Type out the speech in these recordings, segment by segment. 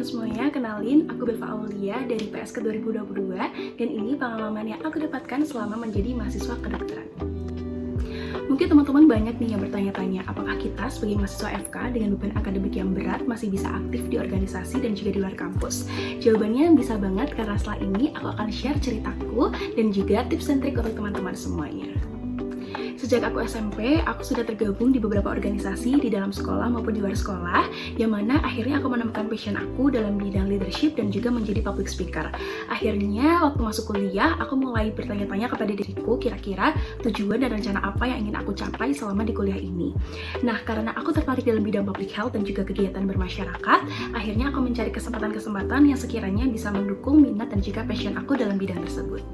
teman-teman semuanya, kenalin aku Belva Aulia dari PSK 2022 dan ini pengalaman yang aku dapatkan selama menjadi mahasiswa kedokteran. Mungkin teman-teman banyak nih yang bertanya-tanya, apakah kita sebagai mahasiswa FK dengan beban akademik yang berat masih bisa aktif di organisasi dan juga di luar kampus? Jawabannya bisa banget karena setelah ini aku akan share ceritaku dan juga tips dan trik untuk teman-teman semuanya. Sejak aku SMP, aku sudah tergabung di beberapa organisasi di dalam sekolah maupun di luar sekolah, yang mana akhirnya aku menemukan passion aku dalam bidang leadership dan juga menjadi public speaker. Akhirnya, waktu masuk kuliah, aku mulai bertanya-tanya kepada diriku kira-kira tujuan dan rencana apa yang ingin aku capai selama di kuliah ini. Nah, karena aku tertarik dalam bidang public health dan juga kegiatan bermasyarakat, akhirnya aku mencari kesempatan-kesempatan yang sekiranya bisa mendukung minat dan juga passion aku dalam bidang tersebut.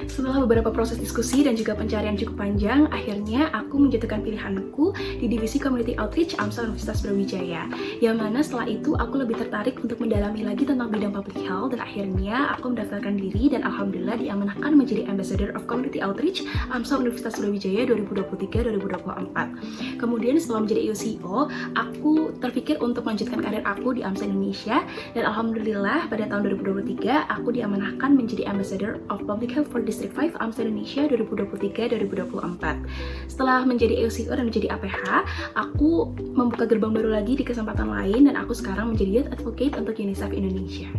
Setelah beberapa proses diskusi dan juga pencarian cukup panjang, akhirnya aku menjatuhkan pilihanku di Divisi Community Outreach AMSA Universitas Brawijaya. Yang mana setelah itu aku lebih tertarik untuk mendalami lagi tentang bidang public health dan akhirnya aku mendaftarkan diri dan alhamdulillah diamanahkan menjadi Ambassador of Community Outreach AMSA Universitas Brawijaya 2023-2024. Kemudian setelah menjadi EOCO, aku terpikir untuk melanjutkan karir aku di AMSA Indonesia dan alhamdulillah pada tahun 2023 aku diamanahkan menjadi Ambassador of Public Health for District 5 AMSA Indonesia 2023-2024. Setelah menjadi EOCO dan menjadi APH, aku membuka gerbang baru lagi di kesempatan lain dan aku sekarang menjadi Youth Advocate untuk UNICEF Indonesia.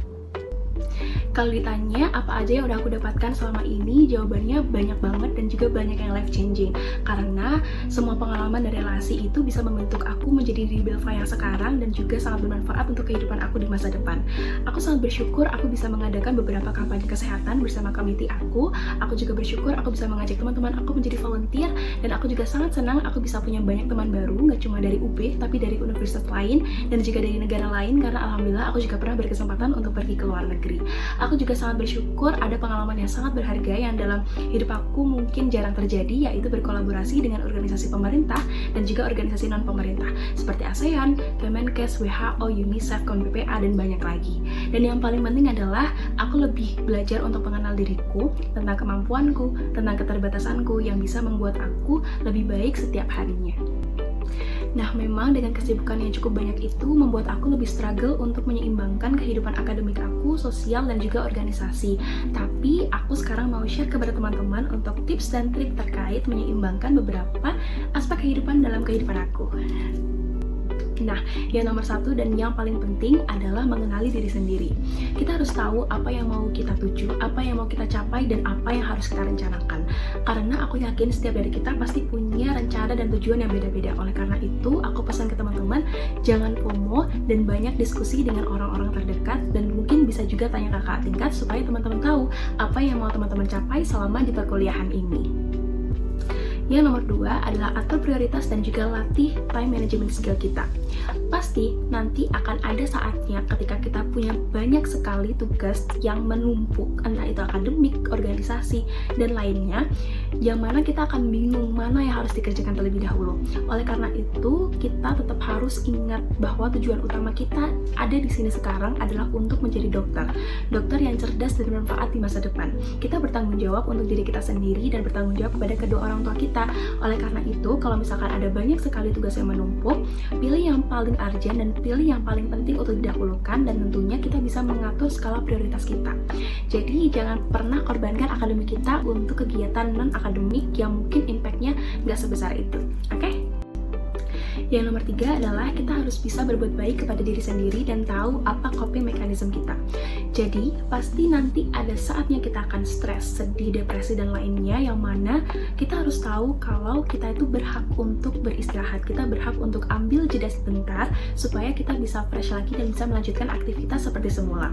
Kalau ditanya apa aja yang udah aku dapatkan selama ini, jawabannya banyak banget dan juga banyak yang life changing. Karena semua pengalaman dan relasi itu bisa membentuk aku menjadi diri Belva yang sekarang dan juga sangat bermanfaat untuk kehidupan aku di masa depan. Aku sangat bersyukur aku bisa mengadakan beberapa kampanye kesehatan bersama community aku. Aku juga bersyukur aku bisa mengajak teman-teman aku menjadi volunteer dan aku juga sangat senang aku bisa punya banyak teman baru, nggak cuma dari UB tapi dari universitas lain dan juga dari negara lain karena alhamdulillah aku juga pernah berkesempatan untuk pergi ke luar negeri. Aku juga sangat bersyukur ada pengalaman yang sangat berharga yang dalam hidup aku mungkin jarang terjadi, yaitu berkolaborasi dengan organisasi pemerintah dan juga organisasi non-pemerintah seperti ASEAN, Kemenkes, WHO, UNICEF, KONPPA, dan banyak lagi. Dan yang paling penting adalah aku lebih belajar untuk mengenal diriku, tentang kemampuanku, tentang keterbatasanku yang bisa membuat aku lebih baik setiap harinya. Nah, memang dengan kesibukan yang cukup banyak itu membuat aku lebih struggle untuk menyeimbangkan kehidupan akademik aku, sosial, dan juga organisasi. Tapi, aku sekarang mau share kepada teman-teman untuk tips dan trik terkait menyeimbangkan beberapa aspek kehidupan dalam kehidupan aku. Nah, yang nomor satu dan yang paling penting adalah mengenali diri sendiri. Kita harus tahu apa yang mau kita tuju, apa yang mau kita capai, dan apa yang harus kita rencanakan. Karena aku yakin setiap dari kita pasti punya rencana dan tujuan yang beda-beda. Oleh karena itu, aku pesan ke teman-teman, jangan FOMO dan banyak diskusi dengan orang-orang terdekat, dan mungkin bisa juga tanya kakak tingkat supaya teman-teman tahu apa yang mau teman-teman capai selama di perkuliahan ini. Yang nomor 2 adalah atur prioritas dan juga latih time management skill kita. Pasti nanti akan ada saatnya ketika kita punya banyak sekali tugas yang menumpuk, entah itu akademik, organisasi, dan lainnya, yang mana kita akan bingung mana yang harus dikerjakan terlebih dahulu. Oleh karena itu, kita tetap harus ingat bahwa tujuan utama kita ada di sini sekarang adalah untuk menjadi dokter. Dokter yang cerdas dan bermanfaat di masa depan. Kita bertanggung jawab untuk diri kita sendiri dan bertanggung jawab kepada kedua orang tua kita. Oleh karena itu, kalau misalkan ada banyak sekali tugas yang menumpuk, pilih yang paling urgent dan pilih yang paling penting untuk didahulukan dan tentunya kita bisa mengatur skala prioritas kita. Jadi, jangan pernah korbankan akademik kita untuk kegiatan non-akademik yang mungkin impact-nya nggak sebesar itu. Oke? Yang nomor 3 adalah kita harus bisa berbuat baik kepada diri sendiri dan tahu apa coping mechanism kita. Jadi, pasti nanti ada saatnya kita akan stres, sedih, depresi, dan lainnya yang mana kita harus tahu kalau kita itu berhak untuk beristirahat. Kita berhak untuk ambil jeda sebentar supaya kita bisa fresh lagi dan bisa melanjutkan aktivitas seperti semula.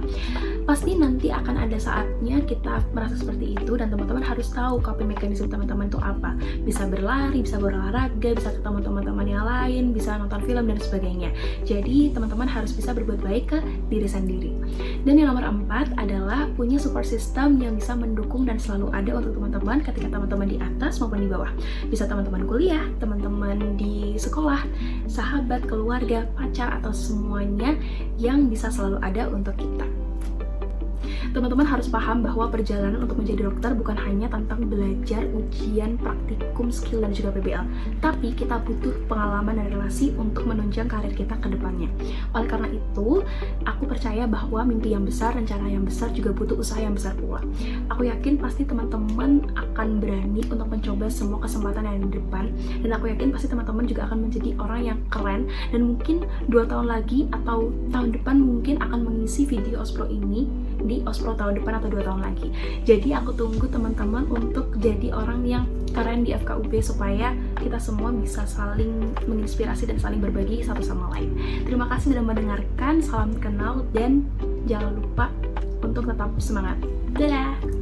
Pasti nanti akan ada saatnya kita merasa seperti itu dan teman-teman harus tahu coping mechanism teman-teman itu apa. Bisa berlari, bisa berolahraga, bisa ketemu teman-teman yang lain, bisa nonton film dan sebagainya. Jadi teman-teman harus bisa berbuat baik ke diri sendiri. Dan yang nomor 4 adalah punya support system yang bisa mendukung dan selalu ada untuk teman-teman ketika teman-teman di atas maupun di bawah. Bisa teman-teman kuliah, teman-teman di sekolah, sahabat, keluarga, pacar, atau semuanya yang bisa selalu ada untuk kita. teman-teman harus paham bahwa perjalanan untuk menjadi dokter bukan hanya tentang belajar, ujian, praktikum, skill, dan juga PBL, tapi kita butuh pengalaman dan relasi untuk menunjang karir kita ke depannya. Oleh karena itu, aku percaya bahwa mimpi yang besar, rencana yang besar juga butuh usaha yang besar pula. Aku yakin pasti teman-teman akan berani untuk mencoba semua kesempatan yang ada di depan, dan aku yakin pasti teman-teman juga akan menjadi orang yang keren, dan mungkin 2 tahun lagi atau tahun depan mungkin akan mengisi video Ospro ini di Ospro tahun depan atau 2 tahun lagi. Jadi aku tunggu teman-teman untuk jadi orang yang keren di FKUP supaya kita semua bisa saling menginspirasi dan saling berbagi satu sama lain. Terima kasih sudah mendengarkan, salam kenal, dan jangan lupa untuk tetap semangat. Dadah!